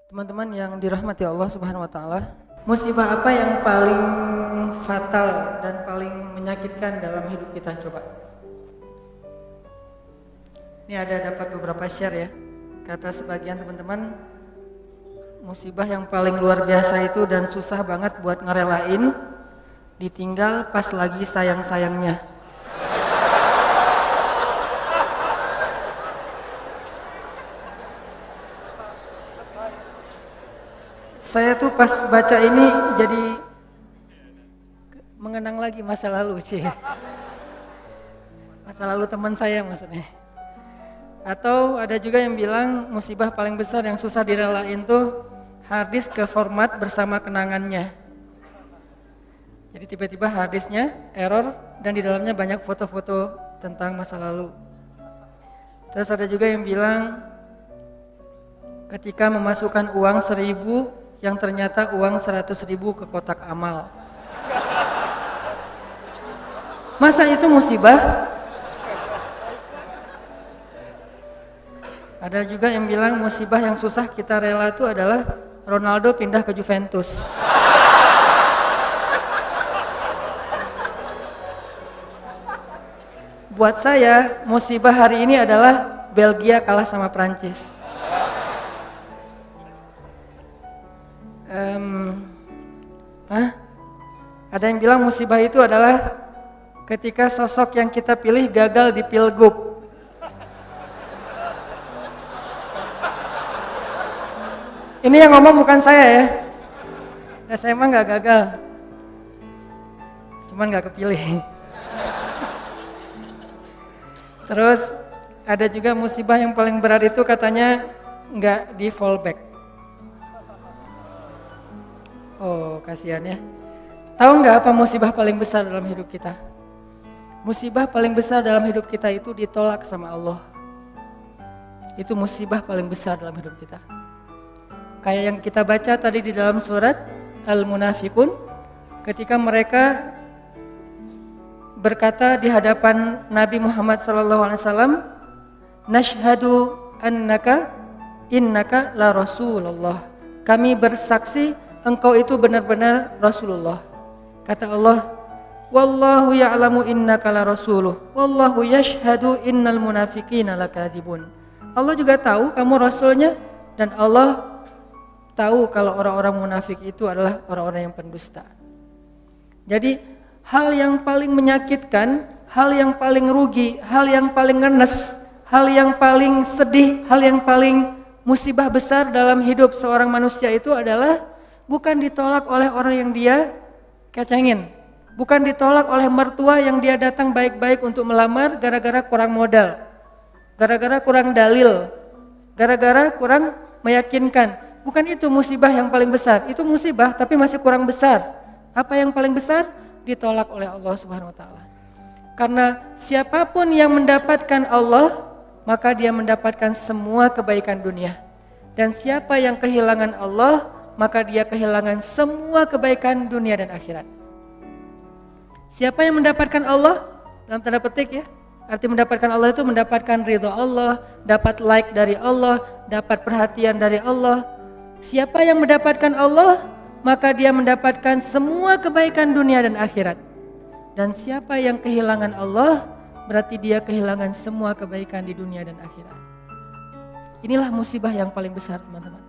Teman-teman yang dirahmati Allah Subhanahu wa taala, musibah apa yang paling fatal dan paling menyakitkan dalam hidup kita coba? Ini ada dapat beberapa share ya. Kata sebagian teman-teman, musibah yang paling luar biasa itu dan susah banget buat ngerelain, ditinggal pas lagi sayang-sayangnya. Saya tuh pas baca ini jadi mengenang lagi masa lalu sih. Masa lalu teman saya maksudnya. Atau ada juga yang bilang musibah paling besar yang susah direlain tuh harddisk ke format bersama kenangannya. Jadi tiba-tiba harddisknya error dan di dalamnya banyak foto-foto tentang masa lalu. Terus ada juga yang bilang ketika memasukkan uang 1.000 yang ternyata uang 100.000 ke kotak amal. Masa itu musibah? Ada juga yang bilang musibah yang susah kita rela itu adalah Ronaldo pindah ke Juventus. Buat saya musibah hari ini adalah Belgia kalah sama Prancis. Ada yang bilang musibah itu adalah ketika sosok yang kita pilih gagal di pilgub. Ini yang ngomong bukan saya ya. Nah, saya emang gak gagal, cuman gak kepilih. Terus ada juga musibah yang paling berat itu katanya gak di fallback. Oh, kasihan ya. Tahu nggak apa musibah paling besar dalam hidup kita? Musibah paling besar dalam hidup kita itu ditolak sama Allah. Itu musibah paling besar dalam hidup kita. Kayak yang kita baca tadi di dalam surat Al-Munafiqun, ketika mereka berkata di hadapan Nabi Muhammad SAW, "Nashhadu annaka innaka la Rasulullah." Kami bersaksi engkau itu benar-benar Rasulullah. Kata Allah, "Wallahu ya'lamu innaka la rasuluh, wallahu yashhadu innal munafiqina lakadzibun." Allah juga tahu kamu rasulnya dan Allah tahu kalau orang-orang munafik itu adalah orang-orang yang pendusta. Jadi hal yang paling menyakitkan, hal yang paling rugi, hal yang paling ngenes, hal yang paling sedih, hal yang paling musibah besar dalam hidup seorang manusia itu adalah bukan ditolak oleh orang yang dia kecengin, bukan ditolak oleh mertua yang dia datang baik-baik untuk melamar gara-gara kurang modal, gara-gara kurang dalil, gara-gara kurang meyakinkan. Bukan itu musibah yang paling besar, itu musibah tapi masih kurang besar. Apa yang paling besar? Ditolak oleh Allah Subhanahu wa taala. Karena siapapun yang mendapatkan Allah, maka dia mendapatkan semua kebaikan dunia. Dan siapa yang kehilangan Allah, maka dia kehilangan semua kebaikan dunia dan akhirat. Siapa yang mendapatkan Allah? Dalam tanda petik ya. Arti mendapatkan Allah itu mendapatkan ridha Allah, dapat like dari Allah, dapat perhatian dari Allah. Siapa yang mendapatkan Allah, maka dia mendapatkan semua kebaikan dunia dan akhirat. Dan siapa yang kehilangan Allah, berarti dia kehilangan semua kebaikan di dunia dan akhirat. Inilah musibah yang paling besar, teman-teman.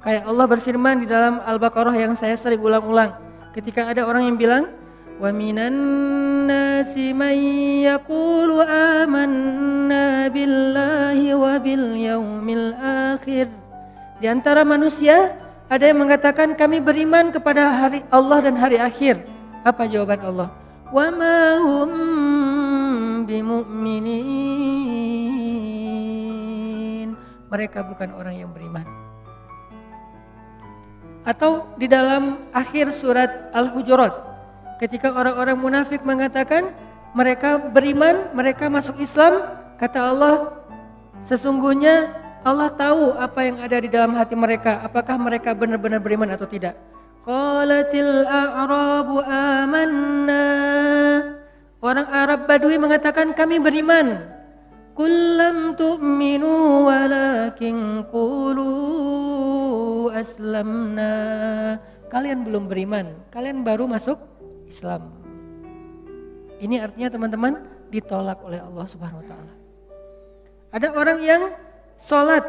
Kayak Allah berfirman di dalam Al-Baqarah yang saya sering ulang-ulang. Ketika ada orang yang bilang, "Wa minan nasi man yaqulu amanna billahi wa bil yaumil akhir." Di antara manusia ada yang mengatakan kami beriman kepada hari Allah dan hari akhir. Apa jawaban Allah? "Wa ma hum bimu'minin." Mereka bukan orang yang beriman. Atau di dalam akhir surat Al-Hujurat, ketika orang-orang munafik mengatakan mereka beriman, mereka masuk Islam, kata Allah, sesungguhnya Allah tahu apa yang ada di dalam hati mereka, apakah mereka benar-benar beriman atau tidak. Qalatil a'rabu amanna. Orang Arab Badui mengatakan kami beriman. Qul lam tu'minu walakin qulu aslamna. Kalian belum beriman, kalian baru masuk Islam. Ini artinya teman-teman ditolak oleh Allah Subhanahu wa taala. Ada orang yang sholat,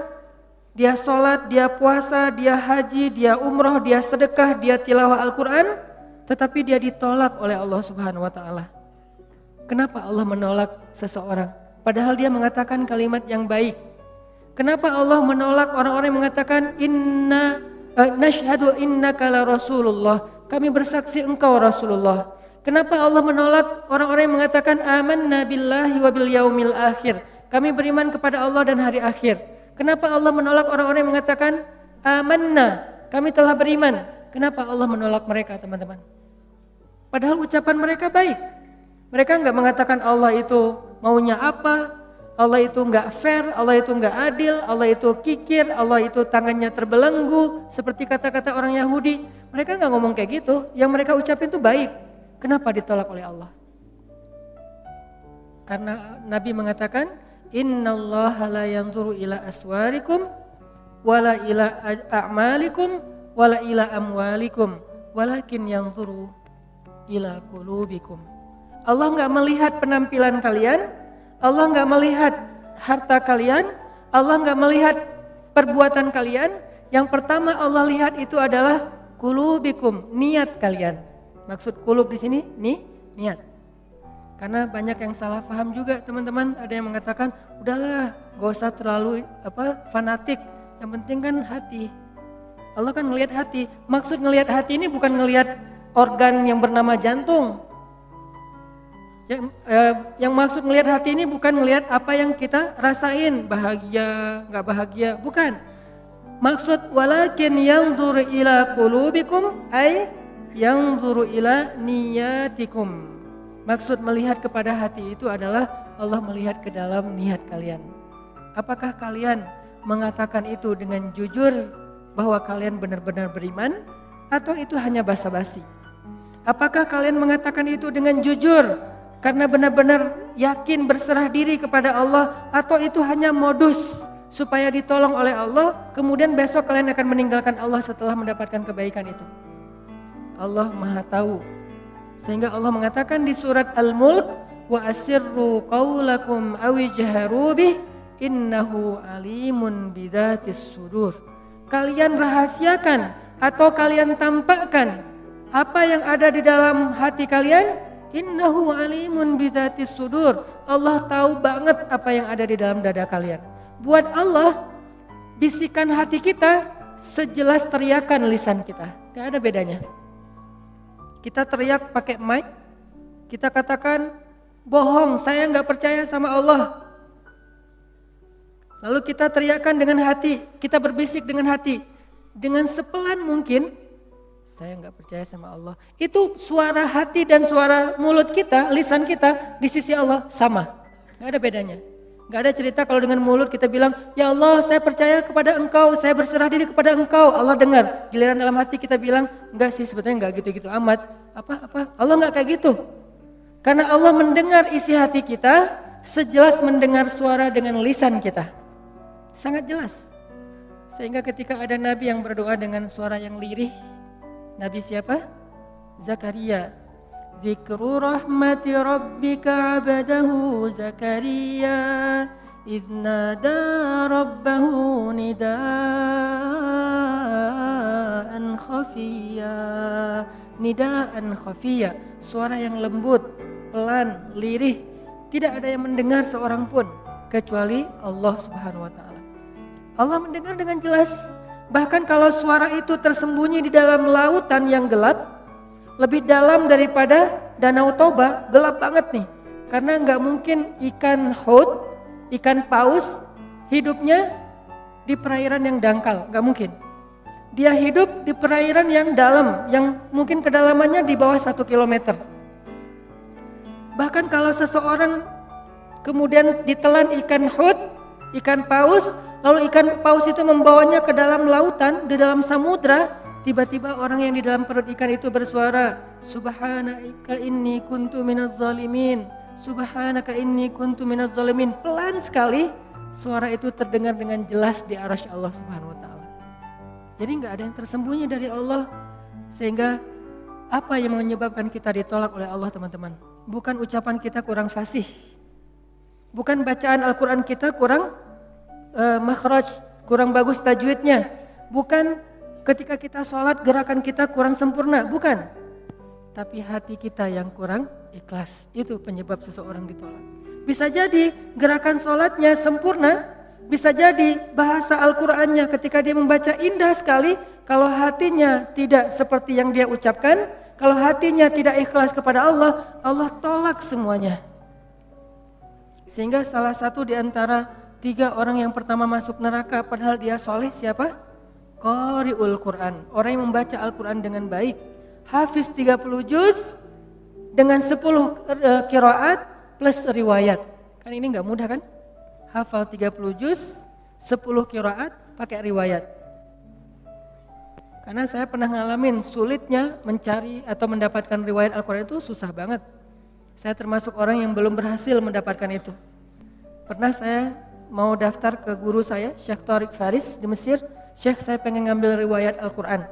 dia puasa, dia haji, dia umroh, dia sedekah, dia tilawah Al-Quran, tetapi dia ditolak oleh Allah Subhanahu wa taala. Kenapa Allah menolak seseorang? Padahal dia mengatakan kalimat yang baik. Kenapa Allah menolak orang-orang yang mengatakan nashhadu innaka la Rasulullah, kami bersaksi engkau Rasulullah. Kenapa Allah menolak orang-orang yang mengatakan amanna billahi wa bil yaumil akhir, kami beriman kepada Allah dan hari akhir. Kenapa Allah menolak orang-orang yang mengatakan amanna, kami telah beriman? Kenapa Allah menolak mereka teman-teman? Padahal ucapan mereka baik. Mereka enggak mengatakan Allah itu maunya apa, Allah itu enggak fair, Allah itu enggak adil, Allah itu kikir, Allah itu tangannya terbelenggu seperti kata-kata orang Yahudi. Mereka enggak ngomong kayak gitu, yang mereka ucapin itu baik. Kenapa ditolak oleh Allah? Karena Nabi mengatakan innallaha la yanzuru ila aswarikum wala ila a'malikum wala ila amwalikum walakin yanzuru ila qulubikum. Allah enggak melihat penampilan kalian, Allah enggak melihat harta kalian, Allah enggak melihat perbuatan kalian. Yang pertama Allah lihat itu adalah qulubikum, niat kalian. Maksud qulub di sini niat. Karena banyak yang salah paham juga teman-teman. Ada yang mengatakan udahlah gak usah terlalu fanatik, yang penting kan hati. Allah kan ngelihat hati. Maksud ngelihat hati ini bukan ngelihat organ yang bernama jantung. Yang maksud ngelihat hati ini bukan ngelihat apa yang kita rasain, bahagia, gak bahagia, bukan. Maksud walakin yanzur ila qulubikum ay yanzur ila niyatikum. Maksud melihat kepada hati itu adalah Allah melihat ke dalam niat kalian. Apakah kalian mengatakan itu dengan jujur bahwa kalian benar-benar beriman, atau itu hanya basa-basi? Apakah kalian mengatakan itu dengan jujur karena benar-benar yakin berserah diri kepada Allah, atau itu hanya modus supaya ditolong oleh Allah, kemudian besok kalian akan meninggalkan Allah setelah mendapatkan kebaikan itu? Allah Maha tahu. Sehingga Allah mengatakan di surat Al-Mulk, wa asirru qaulakum aw ijharu bih innahu alimun bidzatis sudur. Kalian rahasiakan atau kalian tampakkan apa yang ada di dalam hati kalian, innahu alimun bidzatis sudur. Allah tahu banget apa yang ada di dalam dada kalian. Buat Allah, bisikan hati kita sejelas teriakan lisan kita. Gak ada bedanya. Kita teriak pakai mic, kita katakan bohong, saya nggak percaya sama Allah. Lalu kita teriakkan dengan hati, kita berbisik dengan hati, dengan sepelan mungkin, saya nggak percaya sama Allah. Itu suara hati dan suara mulut kita, lisan kita di sisi Allah sama, nggak ada bedanya. Nggak ada cerita kalau dengan mulut kita bilang, ya Allah saya percaya kepada engkau, saya berserah diri kepada engkau, Allah dengar. Giliran dalam hati kita bilang, enggak sih sebetulnya enggak gitu-gitu amat. Apa? Allah enggak kayak gitu. Karena Allah mendengar isi hati kita, sejelas mendengar suara dengan lisan kita. Sangat jelas. Sehingga ketika ada Nabi yang berdoa dengan suara yang lirih, Nabi siapa? Zakaria. Dzikru rahmati rabbika abadahu Zakaria idh nada rabbahu nidaan khafiyya. Nidaan khafiyya, suara yang lembut, pelan, lirih, tidak ada yang mendengar seorang pun kecuali Allah Subhanahu wa taala. Allah mendengar dengan jelas. Bahkan kalau suara itu tersembunyi di dalam lautan yang gelap, lebih dalam daripada Danau Toba, gelap banget nih. Karena nggak mungkin ikan haut, ikan paus hidupnya di perairan yang dangkal, nggak mungkin. Dia hidup di perairan yang dalam, yang mungkin kedalamannya di bawah 1 kilometer. Bahkan kalau seseorang kemudian ditelan ikan haut, ikan paus, lalu ikan paus itu membawanya ke dalam lautan, di dalam samudra, tiba-tiba orang yang di dalam perut ikan itu bersuara, Subhanaka inni kuntu minaz zalimin, Subhanaka inni kuntu minaz zalimin. Pelan sekali suara itu terdengar dengan jelas di arasy Allah Subhanahu wa taala. Jadi nggak ada yang tersembunyi dari Allah. Sehingga apa yang menyebabkan kita ditolak oleh Allah teman-teman? Bukan ucapan kita kurang fasih. Bukan bacaan Al-Quran kita kurang makhraj, kurang bagus tajwidnya. Bukan ketika kita sholat gerakan kita kurang sempurna, bukan. Tapi hati kita yang kurang ikhlas, itu penyebab seseorang ditolak. Bisa jadi gerakan sholatnya sempurna, bisa jadi bahasa Al-Qurannya ketika dia membaca indah sekali, kalau hatinya tidak seperti yang dia ucapkan, kalau hatinya tidak ikhlas kepada Allah, Allah tolak semuanya. Sehingga salah satu di antara 3 orang yang pertama masuk neraka padahal dia soleh siapa? Qari'ul Quran, orang yang membaca Al-Quran dengan baik. Hafiz 30 juz dengan 10 qiraat plus riwayat. Kan ini enggak mudah kan? Hafal 30 juz, 10 qiraat pakai riwayat. Karena saya pernah ngalamin sulitnya mencari atau mendapatkan riwayat Al-Quran itu susah banget. Saya termasuk orang yang belum berhasil mendapatkan itu. Pernah saya mau daftar ke guru saya, Syekh Tariq Faris di Mesir. Syekh, saya pengen ngambil riwayat Al-Quran.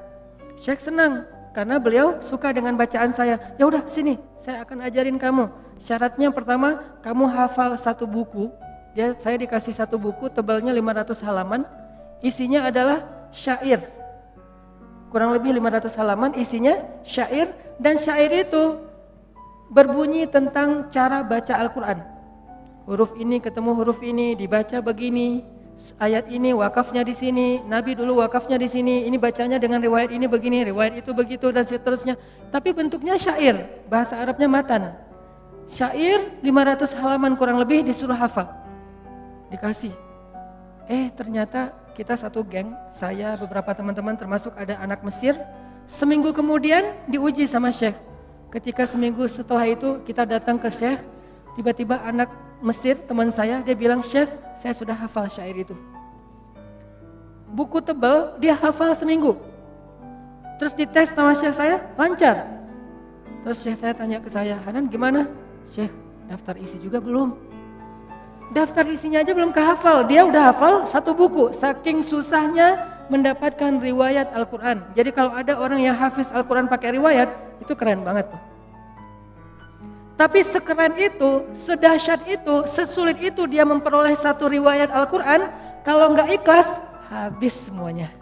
Syekh senang karena beliau suka dengan bacaan saya. Ya udah sini, saya akan ajarin kamu. Syaratnya pertama, kamu hafal 1 buku. Saya dikasih 1 buku, tebalnya 500 halaman. Isinya adalah syair. Kurang lebih 500 halaman, isinya syair. Dan syair itu berbunyi tentang cara baca Al-Quran. Huruf ini ketemu huruf ini, dibaca begini. Ayat ini wakafnya di sini, Nabi dulu wakafnya di sini, ini bacanya dengan riwayat ini begini, riwayat itu begitu dan seterusnya. Tapi bentuknya syair, bahasa Arabnya matan. Syair 500 halaman kurang lebih disuruh hafal. Dikasih. Ternyata kita satu geng, saya beberapa teman-teman termasuk ada anak Mesir. Seminggu kemudian diuji sama Syekh. Ketika seminggu setelah itu kita datang ke Syekh, tiba-tiba anak Mesir, teman saya, dia bilang, Syekh, saya sudah hafal syair itu. Buku tebal, dia hafal seminggu. Terus dites sama Syekh saya, lancar. Terus Syekh saya tanya ke saya, Hanan gimana? Syekh, daftar isi juga belum? Daftar isinya aja belum kehafal, dia udah hafal 1 buku. Saking susahnya mendapatkan riwayat Al-Quran. Jadi kalau ada orang yang hafiz Al-Quran pakai riwayat, itu keren banget tuh. Tapi sekeren itu, sedahsyat itu, sesulit itu dia memperoleh 1 riwayat Al-Quran, kalau nggak ikhlas, habis semuanya.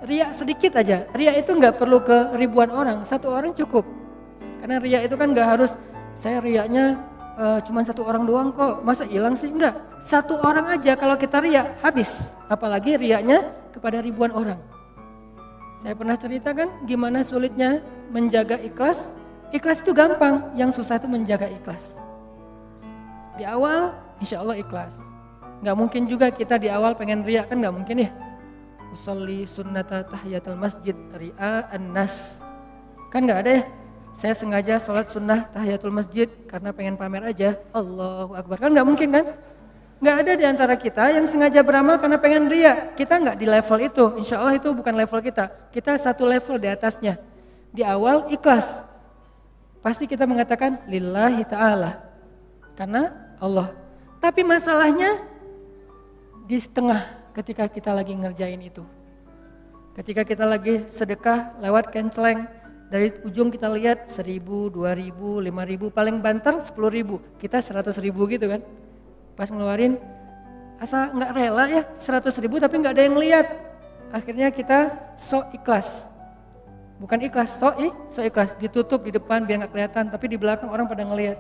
Riya sedikit aja, riya itu nggak perlu ke ribuan orang, 1 orang cukup. Karena riya itu kan nggak harus, saya riyanya cuma 1 orang doang kok, masa hilang sih? Enggak, 1 orang aja kalau kita riya, habis. Apalagi riyanya kepada ribuan orang. Saya pernah ceritakan gimana sulitnya menjaga ikhlas. Ikhlas itu gampang, yang susah itu menjaga ikhlas. Di awal insya Allah ikhlas. Gak mungkin juga kita di awal pengen riya, kan gak mungkin ya. Usolli sunnata tahiyatul masjid ri'a an-nas. Kan gak ada ya. Saya sengaja sholat sunnah tahiyatul masjid karena pengen pamer aja. Allahu Akbar, kan gak mungkin kan. Gak ada di antara kita yang sengaja beramal karena pengen riya. Kita gak di level itu, insya Allah itu bukan level kita. Kita 1 level di atasnya. Di awal ikhlas. Pasti kita mengatakan lillahi ta'ala, karena Allah. Tapi masalahnya di tengah ketika kita lagi ngerjain itu. Ketika kita lagi sedekah lewat kenceleng, dari ujung kita lihat 1.000, 2.000, 5.000, paling banter 10.000, kita 100.000 gitu kan. Pas ngeluarin, asa nggak rela ya 100.000 tapi nggak ada yang lihat. Akhirnya kita sok ikhlas. Bukan ikhlas, so ikhlas, ditutup di depan biar nggak kelihatan, tapi di belakang orang pada ngelihat.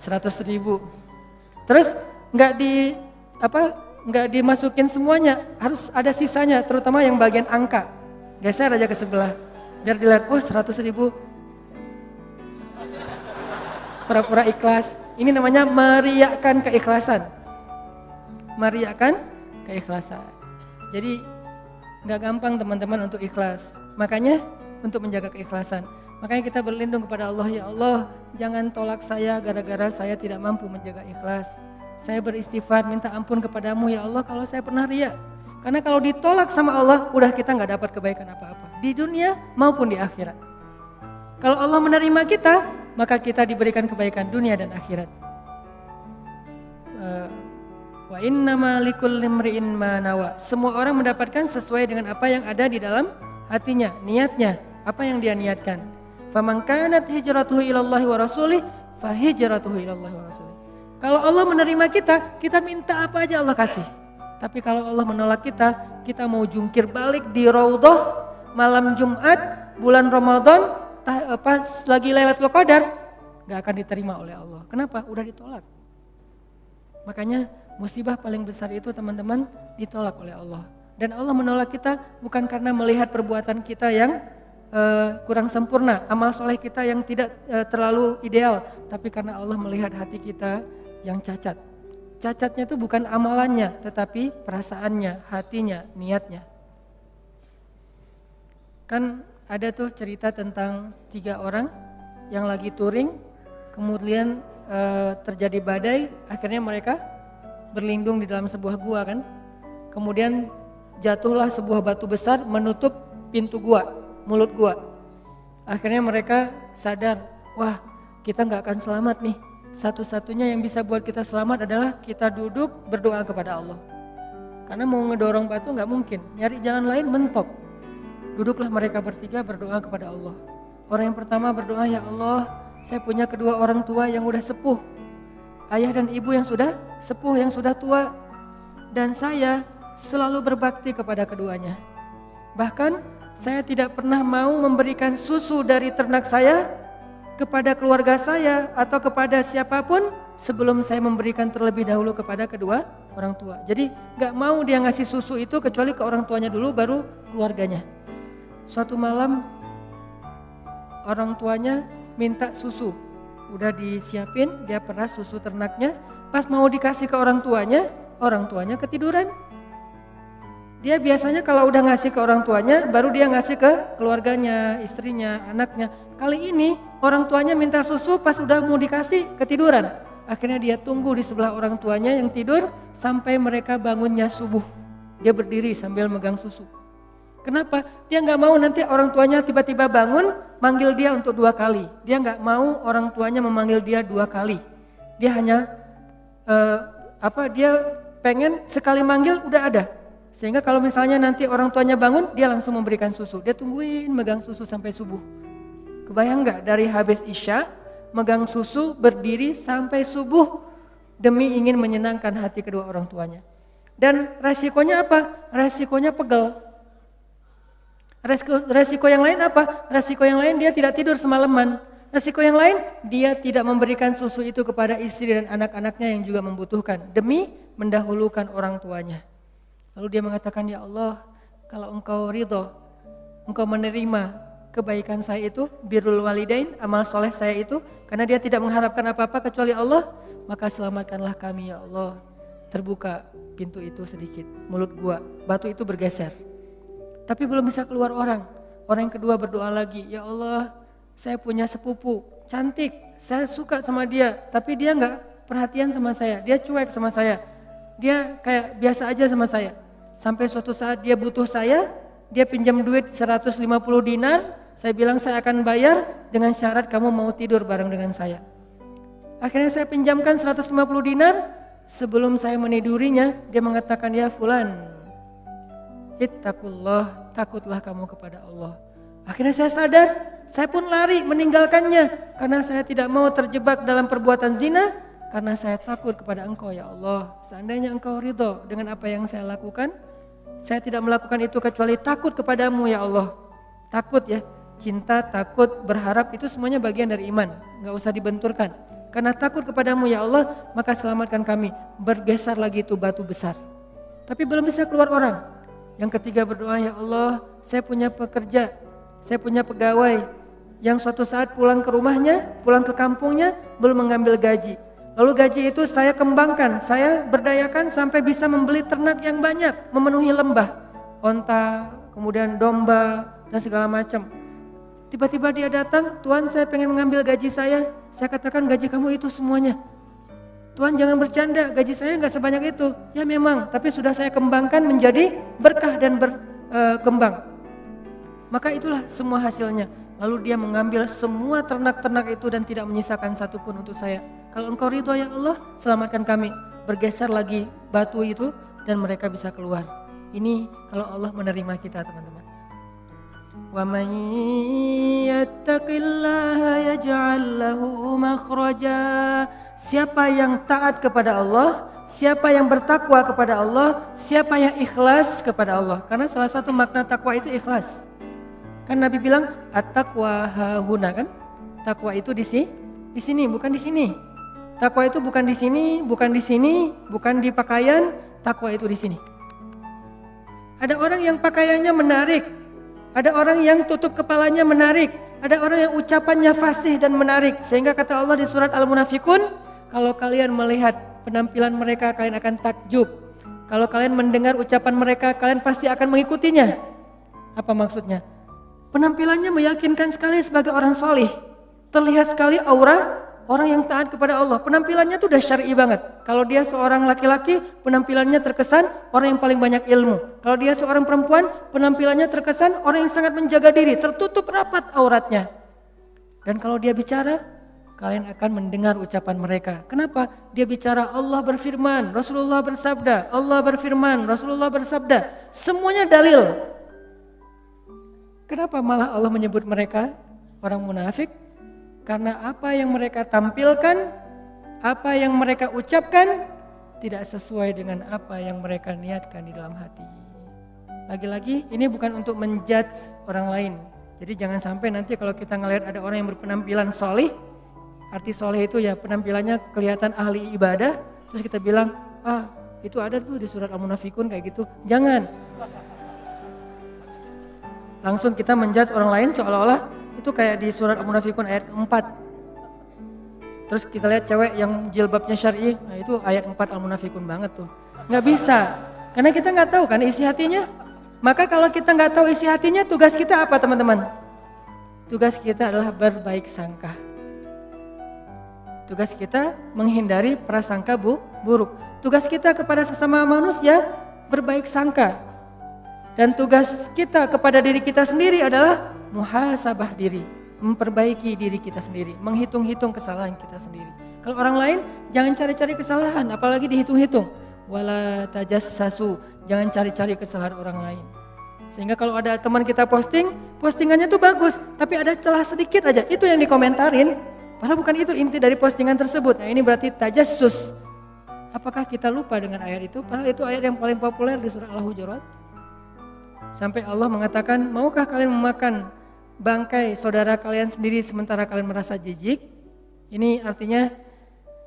100.000. Terus nggak dimasukin semuanya, harus ada sisanya, terutama yang bagian angka. Geser aja ke sebelah, biar dilihat, 100.000. Pura-pura ikhlas. Ini namanya meriakkan keikhlasan. Meriakkan keikhlasan. Jadi gak gampang teman-teman untuk ikhlas. Makanya untuk menjaga keikhlasan. Makanya kita berlindung kepada Allah. Ya Allah, jangan tolak saya gara-gara saya tidak mampu menjaga ikhlas. Saya beristighfar, minta ampun kepadamu ya Allah kalau saya pernah riya. Karena kalau ditolak sama Allah, udah kita gak dapat kebaikan apa-apa. Di dunia maupun di akhirat. Kalau Allah menerima kita, maka kita diberikan kebaikan dunia dan akhirat. Wa innama likulli imri'in ma nawa. Semua orang mendapatkan sesuai dengan apa yang ada di dalam hatinya, niatnya, apa yang dia niatkan. Faman kanat hijratuhu ilallahi wa rasulih fa hijratuhu ilallahi wa rasulih. Kalau Allah menerima kita, kita minta apa aja Allah kasih. Tapi kalau Allah menolak kita, kita mau jungkir balik di Raudhah malam Jumat, bulan Ramadan, pas lagi Lailatul Qadar, gak akan diterima oleh Allah. Kenapa? Udah ditolak. Makanya musibah paling besar itu teman-teman ditolak oleh Allah. Dan Allah menolak kita bukan karena melihat perbuatan kita yang kurang sempurna, amal soleh kita yang tidak terlalu ideal, tapi karena Allah melihat hati kita yang cacat. Cacatnya itu bukan amalannya, tetapi perasaannya, hatinya, niatnya. Kan ada tuh cerita tentang 3 orang yang lagi touring, kemudian terjadi badai, akhirnya mereka berlindung di dalam sebuah gua kan. Kemudian jatuhlah sebuah batu besar menutup pintu gua, mulut gua. Akhirnya mereka sadar, wah kita gak akan selamat nih. Satu-satunya yang bisa buat kita selamat adalah kita duduk berdoa kepada Allah. Karena mau ngedorong batu gak mungkin, nyari jalan lain mentok. Duduklah mereka bertiga berdoa kepada Allah. Orang yang pertama berdoa, ya Allah, saya punya kedua orang tua yang udah sepuh. Ayah dan ibu yang sudah sepuh, yang sudah tua. Dan saya selalu berbakti kepada keduanya. Bahkan saya tidak pernah mau memberikan susu dari ternak saya kepada keluarga saya atau kepada siapapun sebelum saya memberikan terlebih dahulu kepada kedua orang tua. Jadi gak mau dia ngasih susu itu kecuali ke orang tuanya dulu baru keluarganya. Suatu malam orang tuanya minta susu, udah disiapin, dia peras susu ternaknya, pas mau dikasih ke orang tuanya ketiduran. Dia biasanya kalau udah ngasih ke orang tuanya, baru dia ngasih ke keluarganya, istrinya, anaknya. Kali ini orang tuanya minta susu, pas udah mau dikasih ketiduran. Akhirnya dia tunggu di sebelah orang tuanya yang tidur sampai mereka bangunnya subuh. Dia berdiri sambil megang susu. Kenapa? Dia nggak mau nanti orang tuanya tiba-tiba bangun, manggil dia untuk 2 kali. Dia nggak mau orang tuanya memanggil dia 2 kali. Dia hanya dia pengen sekali manggil udah ada. Sehingga kalau misalnya nanti orang tuanya bangun, dia langsung memberikan susu. Dia tungguin megang susu sampai subuh. Kebayang nggak dari habis Isya, megang susu, berdiri sampai subuh demi ingin menyenangkan hati kedua orang tuanya. Dan resikonya apa? Resikonya pegel. Resiko yang lain apa? Resiko yang lain dia tidak tidur semalaman. Resiko yang lain dia tidak memberikan susu itu kepada istri dan anak-anaknya yang juga membutuhkan demi mendahulukan orang tuanya. Lalu dia mengatakan, ya Allah, kalau engkau ridho, engkau menerima kebaikan saya itu, birrul walidain, amal soleh saya itu, karena dia tidak mengharapkan apa-apa kecuali Allah, maka selamatkanlah kami ya Allah. Terbuka pintu itu sedikit, mulut gua, batu itu bergeser. Tapi belum bisa keluar orang. Orang yang kedua berdoa lagi, ya Allah, saya punya sepupu, cantik, saya suka sama dia, tapi dia nggak perhatian sama saya, dia cuek sama saya, dia kayak biasa aja sama saya. Sampai suatu saat dia butuh saya, dia pinjam duit 150 dinar, saya bilang saya akan bayar dengan syarat kamu mau tidur bareng dengan saya. Akhirnya saya pinjamkan 150 dinar, sebelum saya menidurinya, dia mengatakan, ya fulan, ittaqullah, takutlah kamu kepada Allah. Akhirnya saya sadar, saya pun lari meninggalkannya, karena saya tidak mau terjebak dalam perbuatan zina, karena saya takut kepada engkau ya Allah. Seandainya engkau ridho dengan apa yang saya lakukan, saya tidak melakukan itu kecuali takut kepadamu ya Allah. Takut ya, cinta, takut, berharap itu semuanya bagian dari iman. Gak usah dibenturkan. Karena takut kepadamu ya Allah, maka selamatkan kami. Bergeser lagi itu batu besar. Tapi belum bisa keluar orang. Yang ketiga berdoa, ya Allah, saya punya pekerja, saya punya pegawai yang suatu saat pulang ke rumahnya, pulang ke kampungnya, belum mengambil gaji. Lalu gaji itu saya kembangkan, saya berdayakan sampai bisa membeli ternak yang banyak, memenuhi lembah, onta, kemudian domba, dan segala macam. Tiba-tiba dia datang, Tuhan saya pengen mengambil gaji saya katakan gaji kamu itu semuanya. Tuhan jangan bercanda, gaji saya nggak sebanyak itu. Ya memang, tapi sudah saya kembangkan menjadi berkah dan berkembang. Maka itulah semua hasilnya. Lalu dia mengambil semua ternak-ternak itu dan tidak menyisakan satupun untuk saya. Kalau engkau ridho ya Allah, selamatkan kami. bergeser lagi batu itu dan mereka bisa keluar. Ini kalau Allah menerima kita, teman-teman. Wa may yattaqillaha yaj'al lahu makhraja. Siapa yang taat kepada Allah, siapa yang bertakwa kepada Allah, siapa yang ikhlas kepada Allah. Karena salah satu makna takwa itu ikhlas. Kan Nabi bilang at-taqwa hahuna kan? Takwa itu di sini, bukan di sini. Takwa itu bukan di sini, bukan di sini, bukan di pakaian. Takwa itu di sini. Ada orang yang pakaiannya menarik, ada orang yang tutup kepalanya menarik, ada orang yang ucapannya fasih dan menarik. Sehingga kata Allah di surat Al-Munafikun, kalau kalian melihat penampilan mereka, kalian akan takjub. Kalau kalian mendengar ucapan mereka, kalian pasti akan mengikutinya. Apa maksudnya? Penampilannya meyakinkan sekali sebagai orang solih. Terlihat sekali aura orang yang taat kepada Allah. Penampilannya tuh udah syar'i banget. Kalau dia seorang laki-laki, penampilannya terkesan orang yang paling banyak ilmu. Kalau dia seorang perempuan, penampilannya terkesan orang yang sangat menjaga diri, tertutup rapat auratnya. Dan kalau dia bicara, kalian akan mendengar ucapan mereka. Kenapa? Dia bicara Allah berfirman, Rasulullah bersabda, Allah berfirman, Rasulullah bersabda. Semuanya dalil. Kenapa malah Allah menyebut mereka orang munafik? Karena apa yang mereka tampilkan, apa yang mereka ucapkan tidak sesuai dengan apa yang mereka niatkan di dalam hati. Lagi-lagi ini bukan untuk menjudge orang lain. Jadi jangan sampai nanti kalau kita ngelihat ada orang yang berpenampilan solih, arti solih itu ya penampilannya kelihatan ahli ibadah, terus kita bilang, itu ada tuh di surat Al-Munafikun kayak gitu. Jangan. Langsung kita menjudge orang lain seolah-olah itu kayak di surat Al-Munafikun ayat 4. Terus kita lihat cewek yang jilbabnya syar'i, nah itu ayat 4 Al-Munafikun banget tuh. Nggak bisa, karena kita nggak tahu kan isi hatinya. Maka kalau kita nggak tahu isi hatinya, tugas kita apa teman-teman? Tugas kita adalah berbaik sangka. Tugas kita menghindari prasangka buruk. Tugas kita kepada sesama manusia berbaik sangka. Dan tugas kita kepada diri kita sendiri adalah muhasabah diri, memperbaiki diri kita sendiri, menghitung-hitung kesalahan kita sendiri. Kalau orang lain jangan cari-cari kesalahan, apalagi dihitung-hitung. Wala tajassasu, jangan cari-cari kesalahan orang lain. Sehingga kalau ada teman kita postingannya tuh bagus, tapi ada celah sedikit aja, itu yang dikomentarin. Padahal bukan itu inti dari postingan tersebut. Nah ini berarti tajassus. Apakah kita lupa dengan ayat itu? Padahal itu ayat yang paling populer di surah Al-Hujurat. Sampai Allah mengatakan, maukah kalian memakan bangkai saudara kalian sendiri sementara kalian merasa jijik? Ini artinya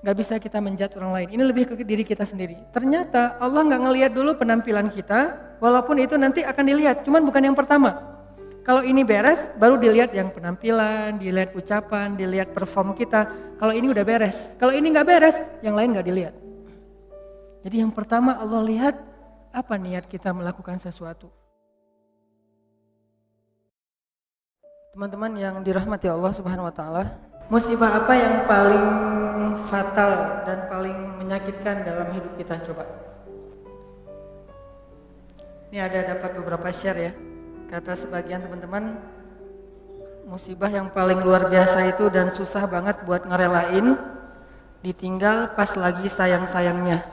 gak bisa kita menjudge orang lain. Ini lebih ke diri kita sendiri. Ternyata Allah gak ngelihat dulu penampilan kita, walaupun itu nanti akan dilihat, cuman bukan yang pertama. Kalau ini beres, baru dilihat yang penampilan, dilihat ucapan, dilihat perform kita. Kalau ini udah beres, kalau ini gak beres, yang lain gak dilihat. Jadi yang pertama Allah lihat apa niat kita melakukan sesuatu. Teman-teman yang dirahmati Allah Subhanahu wa taala, musibah apa yang paling fatal dan paling menyakitkan dalam hidup kita coba? Ini ada dapat beberapa share ya. Kata sebagian teman-teman, musibah yang paling luar biasa itu dan susah banget buat ngerelain, ditinggal pas lagi sayang-sayangnya.